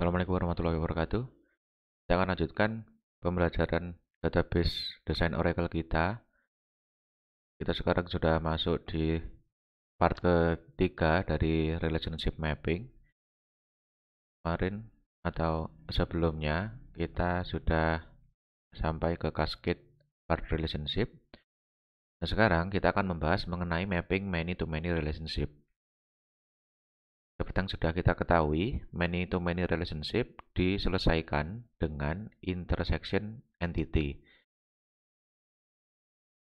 Assalamualaikum warahmatullahi wabarakatuh. Kita akan lanjutkan pembelajaran database desain Oracle kita. Kita sekarang sudah masuk di part ketiga dari relationship mapping. Kemarin atau sebelumnya kita sudah sampai ke cascade part relationship. Nah, sekarang kita akan membahas mengenai mapping many-to-many relationship. Seperti yang sudah kita ketahui, many-to-many relationship diselesaikan dengan intersection entity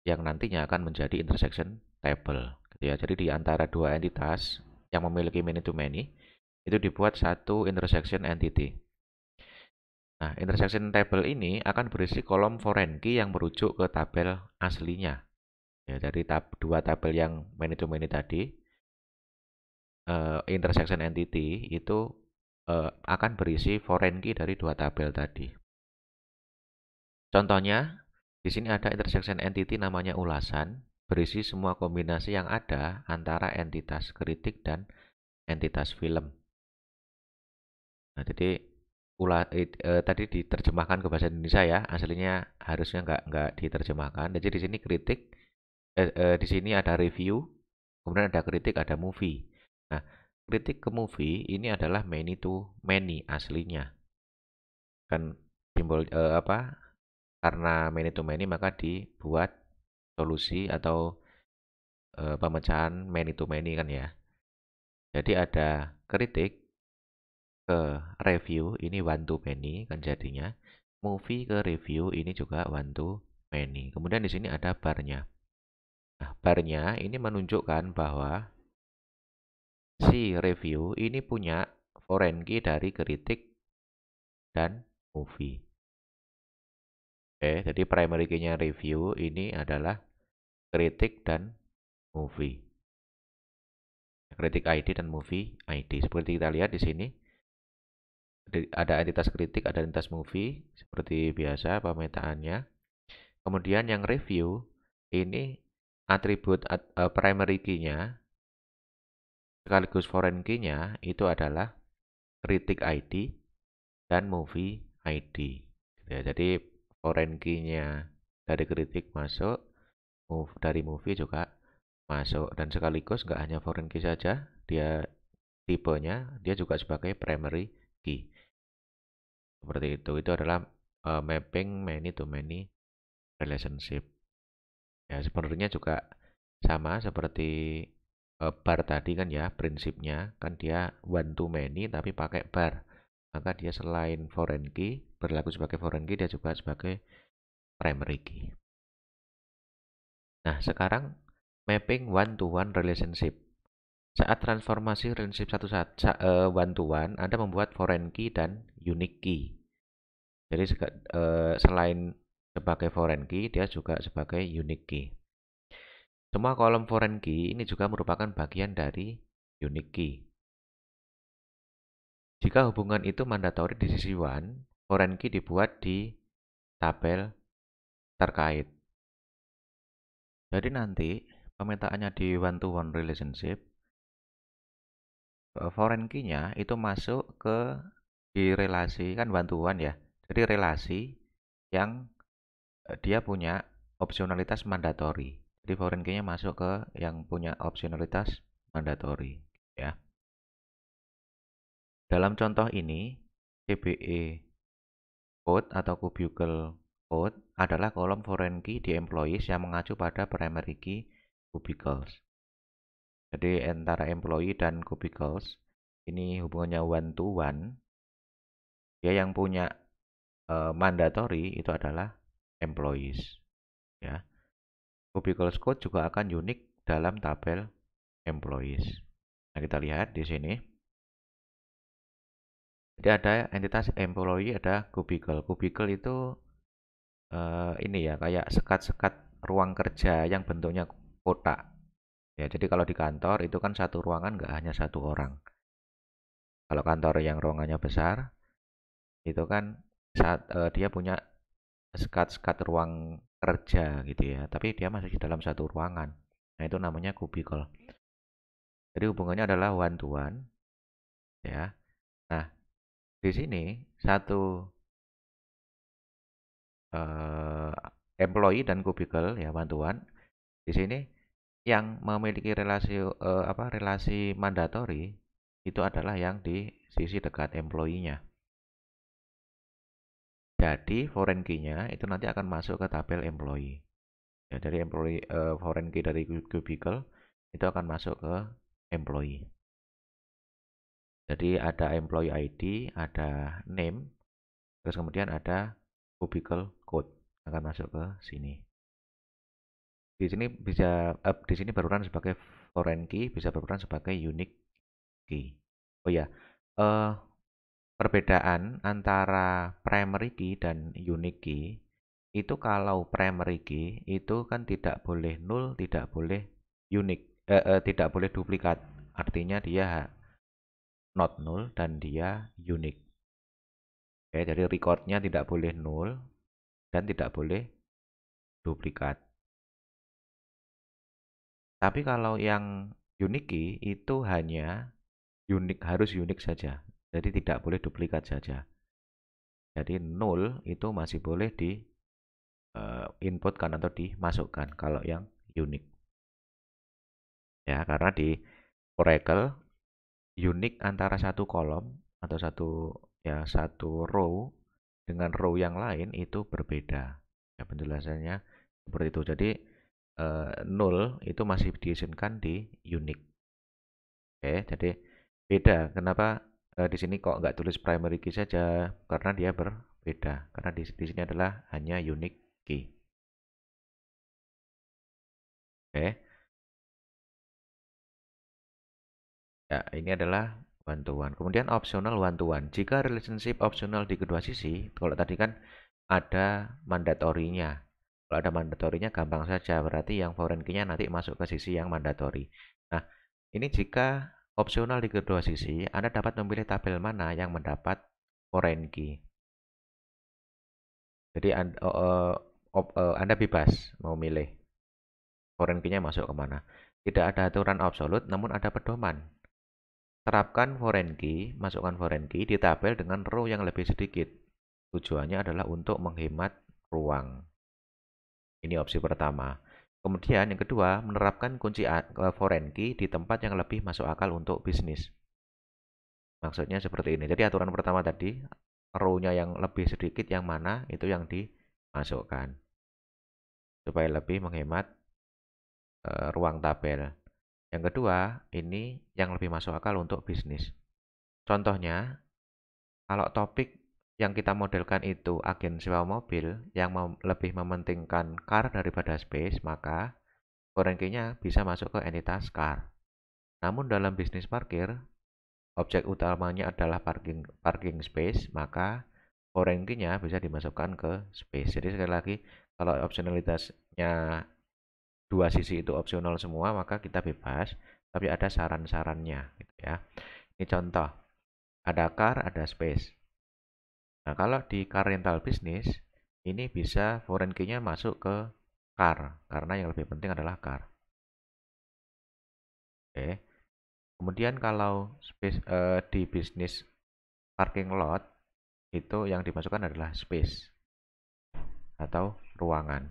yang nantinya akan menjadi intersection table, gitu ya. Jadi di antara dua entitas yang memiliki many-to-many itu dibuat satu intersection entity. Nah, intersection table ini akan berisi kolom foreign key yang merujuk ke tabel aslinya. Ya, dari dua tabel yang many-to-many tadi, intersection entity itu akan berisi foreign key dari dua tabel tadi. Contohnya, di sini ada intersection entity namanya ulasan, berisi semua kombinasi yang ada antara entitas kritik dan entitas film. Nah, jadi tadi diterjemahkan ke bahasa Indonesia ya, aslinya harusnya nggak diterjemahkan. Jadi di sini kritik, di sini ada review, kemudian ada kritik, ada movie. Nah, kritik ke movie ini adalah many to many aslinya. Kan simbol karena many to many maka dibuat solusi atau pemecahan many to many kan ya. Jadi ada kritik ke review ini one to many kan jadinya. Movie ke review ini juga one to many. Kemudian di sini ada barnya. Nah, barnya ini menunjukkan bahwa si review ini punya foreign key dari kritik dan movie. Oke, jadi primary key-nya review ini adalah kritik dan movie. Kritik ID dan movie ID. Seperti kita lihat di sini, ada entitas kritik, ada entitas movie, seperti biasa pemetaannya. Kemudian yang review, ini atribut primary key-nya, sekaligus foreign key-nya, itu adalah kritik ID dan movie ID. Ya, jadi foreign key-nya dari kritik masuk, dari movie juga masuk. Dan sekaligus nggak hanya foreign key saja, dia tipenya, dia juga sebagai primary key. Seperti itu. Itu adalah mapping many to many relationship. Ya, sebenarnya juga sama seperti bar tadi kan ya, prinsipnya kan dia one to many tapi pakai bar. Maka dia selain foreign key, berlaku sebagai foreign key, dia juga sebagai primary key. Nah, sekarang mapping one to one relationship. Saat transformasi relationship one to one, Anda membuat foreign key dan unique key. Jadi selain sebagai foreign key, dia juga sebagai unique key. Semua kolom foreign key ini juga merupakan bagian dari unique key. Jika hubungan itu mandatori di sisi one, foreign key dibuat di tabel terkait. Jadi nanti pemetaannya di one to one relationship, foreign key-nya itu masuk ke di relasi kan one to one ya. Jadi relasi yang dia punya opsionalitas mandatori. Jadi foreign key-nya masuk ke yang punya opsionalitas mandatori ya. Dalam contoh ini, CBE code atau cubicle code adalah kolom foreign key di employees yang mengacu pada primary key cubicles. Jadi antara employee dan cubicles ini hubungannya one to one. Dia yang punya mandatory itu adalah employees ya. Cubicles code juga akan unik dalam tabel employees. Nah, kita lihat di sini. Jadi ada entitas employee, ada cubicle. Cubicle itu ini ya kayak sekat-sekat ruang kerja yang bentuknya kotak. Ya, jadi kalau di kantor itu kan satu ruangan nggak hanya satu orang. Kalau kantor yang ruangannya besar, itu kan dia punya sekat-sekat ruang kerja gitu ya. Tapi dia masih di dalam satu ruangan. Nah, itu namanya cubicle. Jadi hubungannya adalah one to one ya. Nah, di sini satu employee dan kubikel ya bantuan. Di sini yang memiliki relasi mandatori itu adalah yang di sisi dekat employee-nya. Jadi foreign key-nya itu nanti akan masuk ke tabel employee. Ya, dari employee foreign key dari kubikel itu akan masuk ke employee. Jadi ada employee ID, ada name, terus kemudian ada kubikel code akan masuk ke sini. Di sini di sini berperan sebagai foreign key, bisa berperan sebagai unique key. Oh ya, eh, perbedaan antara primary key dan unique key itu kalau primary key itu kan tidak boleh null, tidak boleh unique, tidak boleh duplikat. Artinya dia not null dan dia unique. Oke, jadi recordnya tidak boleh null dan tidak boleh duplikat. Tapi kalau yang unique key itu hanya harus unik saja. Jadi tidak boleh duplikat saja. Jadi null itu masih boleh di inputkan atau dimasukkan kalau yang unik. Ya, karena di Oracle unik antara satu kolom atau satu row dengan row yang lain itu berbeda. Ya, penjelasannya seperti itu. Jadi null itu masih diizinkan di unik. Oke, jadi beda. Kenapa di sini kok nggak tulis primary key saja? Karena dia berbeda. Karena di sini adalah hanya unique key. Oke. Ya, ini adalah bantuan. Kemudian optional one-to-one. Jika relationship optional di kedua sisi, kalau tadi kan ada mandatorinya. Kalau ada mandatorinya gampang saja, berarti yang foreign key-nya nanti masuk ke sisi yang mandatory. Nah, ini jika opsional di kedua sisi, Anda dapat memilih tabel mana yang mendapat foreign key. Jadi Anda bebas mau milih foreign key-nya masuk kemana. Tidak ada aturan absolut, namun ada pedoman. Terapkan foreign key, masukkan foreign key di tabel dengan row yang lebih sedikit. Tujuannya adalah untuk menghemat ruang. Ini opsi pertama. Kemudian yang kedua, menerapkan kunci foreign key di tempat yang lebih masuk akal untuk bisnis. Maksudnya seperti ini. Jadi aturan pertama tadi, row-nya yang lebih sedikit yang mana, itu yang dimasukkan. Supaya lebih menghemat ruang tabel. Yang kedua, ini yang lebih masuk akal untuk bisnis. Contohnya, kalau topik yang kita modelkan itu agen sewa mobil yang lebih mementingkan car daripada space, maka foreign key-nya bisa masuk ke entitas car. Namun dalam bisnis parkir, objek utamanya adalah parking space, maka foreign key-nya bisa dimasukkan ke space. Jadi sekali lagi, kalau opsionalitasnya dua sisi itu opsional semua, maka kita bebas, tapi ada saran-sarannya gitu ya. Ini contoh, ada car, ada space. Nah, kalau di car rental business, ini bisa foreign key-nya masuk ke car, karena yang lebih penting adalah car. Oke. Kemudian kalau di bisnis parking lot, itu yang dimasukkan adalah space atau ruangan.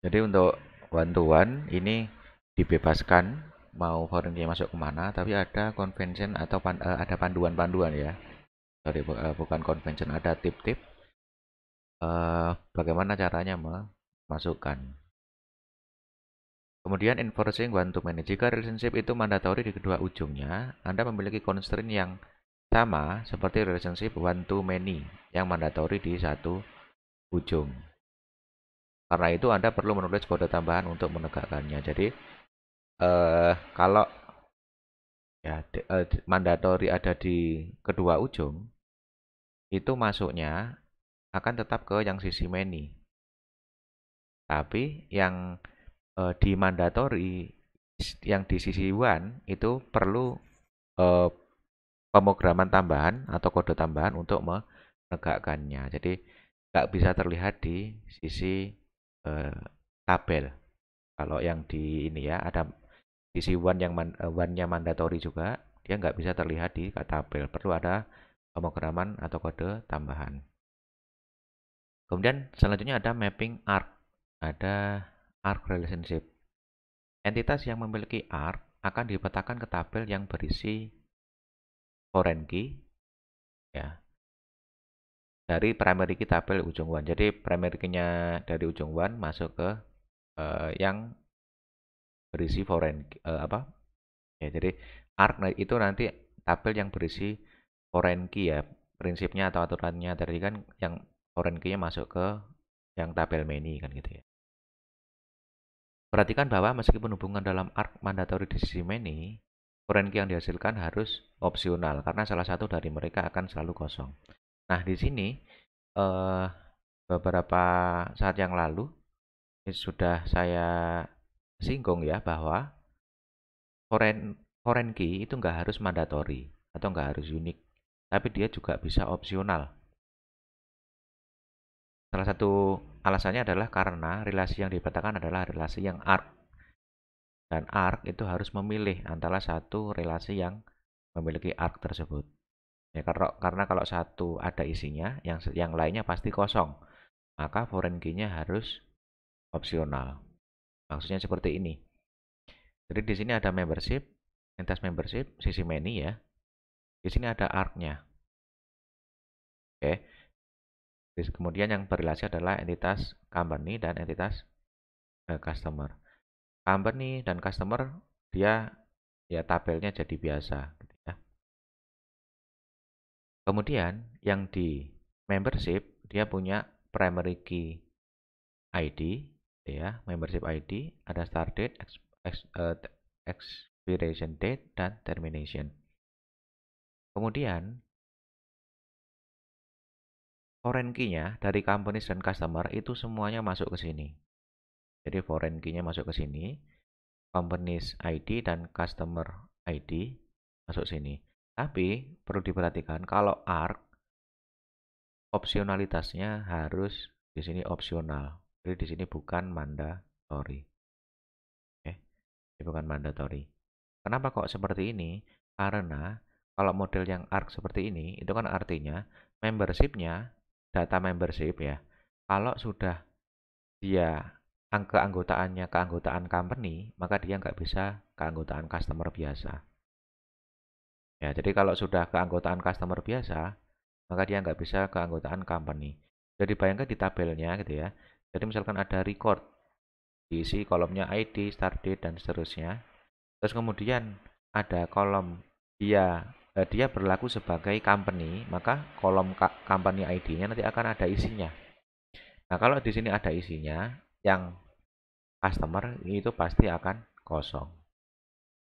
Jadi untuk one-to-one ini dibebaskan mau foreign key masuk kemana, tapi ada convention atau ada panduan-panduan ya. Sorry, bukan convention, ada tip-tip bagaimana caranya memasukkan. Kemudian enforcing one-to-many. Jika relationship itu mandatory di kedua ujungnya, Anda memiliki constraint yang sama seperti relationship one-to-many yang mandatory di satu ujung. Karena itu Anda perlu menulis kode tambahan untuk menegakkannya. Jadi kalau ya mandatory ada di kedua ujung, itu masuknya akan tetap ke yang sisi many. Tapi yang di mandatory yang di sisi one itu perlu pemrograman tambahan atau kode tambahan untuk menegakkannya. Jadi nggak bisa terlihat di sisi tabel. Kalau yang di ini ya ada sisi one yang one-nya mandatory juga, dia nggak bisa terlihat di tabel. Perlu ada pemrograman atau kode tambahan. Kemudian selanjutnya ada mapping arc. Ada arc relationship. Entitas yang memiliki arc akan dipetakan ke tabel yang berisi foreign key ya, dari primary key tabel ujung one. Jadi primary key-nya dari ujung one masuk ke yang berisi foreign apa? Ya, jadi arc itu nanti tabel yang berisi foreign key ya. Prinsipnya atau aturannya tadi kan yang foreign key-nya masuk ke yang tabel many kan gitu ya. Perhatikan bahwa meskipun hubungan dalam arc mandatory di sisi many, foreign key yang dihasilkan harus opsional karena salah satu dari mereka akan selalu kosong. Nah, di sini eh, beberapa saat yang lalu sudah saya singgung ya bahwa foreign foreign key itu nggak harus mandatory atau nggak harus unik, tapi dia juga bisa opsional. Salah satu alasannya adalah karena relasi yang dipetakan adalah relasi yang arc, dan arc itu harus memilih antara satu relasi yang memiliki arc tersebut. Ya, karena kalau satu ada isinya, yang lainnya pasti kosong, maka foreign key-nya harus opsional. Maksudnya seperti ini. Jadi di sini ada membership, entitas membership, sisi many ya. Di sini ada arc-nya. Oke. Kemudian yang berrelasi adalah entitas company dan entitas customer. Company dan customer dia ya tabelnya jadi biasa gitu ya. Kemudian yang di membership dia punya primary key ID ya, membership ID, ada start date, expiration date dan termination. Kemudian foreign key-nya dari companies dan customer itu semuanya masuk ke sini. Jadi foreign key-nya masuk ke sini, companies ID dan customer ID masuk sini. Tapi perlu diperhatikan kalau ARC opsionalitasnya harus di sini opsional. Jadi di sini bukan mandatory. Oke, ini bukan mandatory. Kenapa kok seperti ini? Karena kalau model yang ARC seperti ini, itu kan artinya membership-nya, data membership ya. Kalau sudah dia keanggotaannya keanggotaan company, maka dia nggak bisa keanggotaan customer biasa. Ya, jadi kalau sudah keanggotaan customer biasa, maka dia nggak bisa keanggotaan company. Jadi bayangkan di tabelnya gitu ya. Jadi misalkan ada record, diisi kolomnya ID, start date, dan seterusnya. Terus kemudian ada kolom dia berlaku sebagai company, maka kolom company ID-nya nanti akan ada isinya. Nah, kalau di sini ada isinya, yang customer itu pasti akan kosong.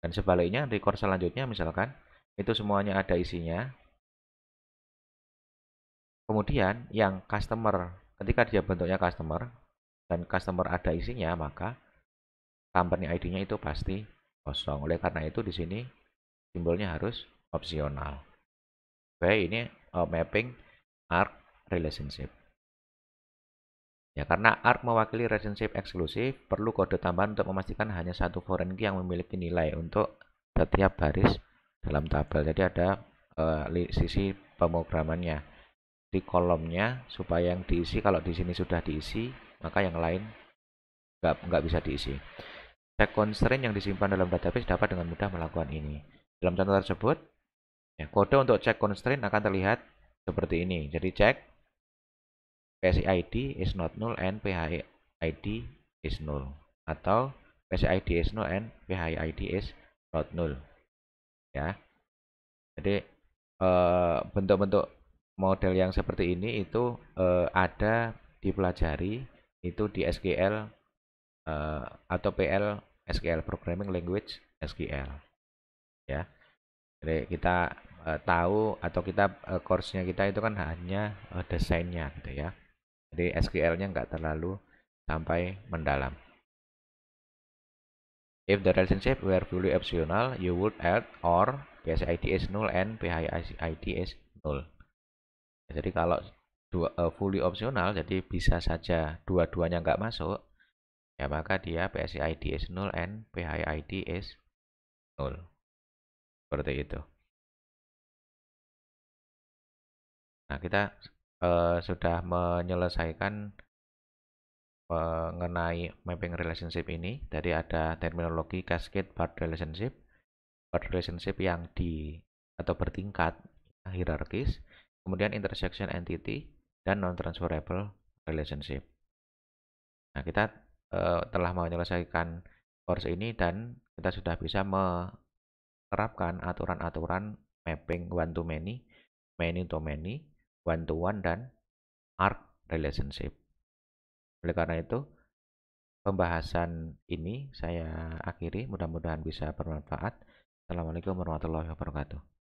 Dan sebaliknya, record selanjutnya misalkan itu semuanya ada isinya. Kemudian yang customer, ketika dia bentuknya customer dan customer ada isinya, maka company ID-nya itu pasti kosong. Oleh karena itu di sini simbolnya harus opsional. Oke, ini mapping arc relationship. Ya, karena arc mewakili relationship eksklusif, perlu kode tambahan untuk memastikan hanya satu foreign key yang memiliki nilai untuk setiap baris dalam tabel. Jadi ada sisi pemrogramannya di kolomnya supaya yang diisi, kalau di sini sudah diisi, maka yang lain nggak bisa diisi. Check constraint yang disimpan dalam database dapat dengan mudah melakukan ini. Dalam contoh tersebut, ya, kode untuk check constraint akan terlihat seperti ini. Jadi check PSID is not null and PHID is null, atau PSID is null and PHID is not null. Ya. Jadi bentuk-bentuk model yang seperti ini itu ada dipelajari itu di SQL atau PL SQL, Programming Language SQL ya. Jadi kita tahu atau kita course-nya kita itu kan hanya desainnya gitu ya. Jadi SQL-nya nggak terlalu sampai mendalam. If the relationship were fully optional, you would add or PSID is null and PHID is null. Jadi kalau fully optional, jadi bisa saja dua-duanya nggak masuk, ya maka dia PSID is null and PHID is null. Seperti itu. Nah, kita sudah menyelesaikan mengenai mapping relationship ini. Tadi ada terminologi cascade path relationship yang atau bertingkat hierarkis, kemudian intersection entity dan non-transferable relationship. Nah, kita telah menyelesaikan course ini dan kita sudah bisa menerapkan aturan-aturan mapping one to many to many, one to one, dan arc relationship. Oleh karena itu, pembahasan ini saya akhiri, mudah-mudahan bisa bermanfaat. Assalamualaikum warahmatullahi wabarakatuh.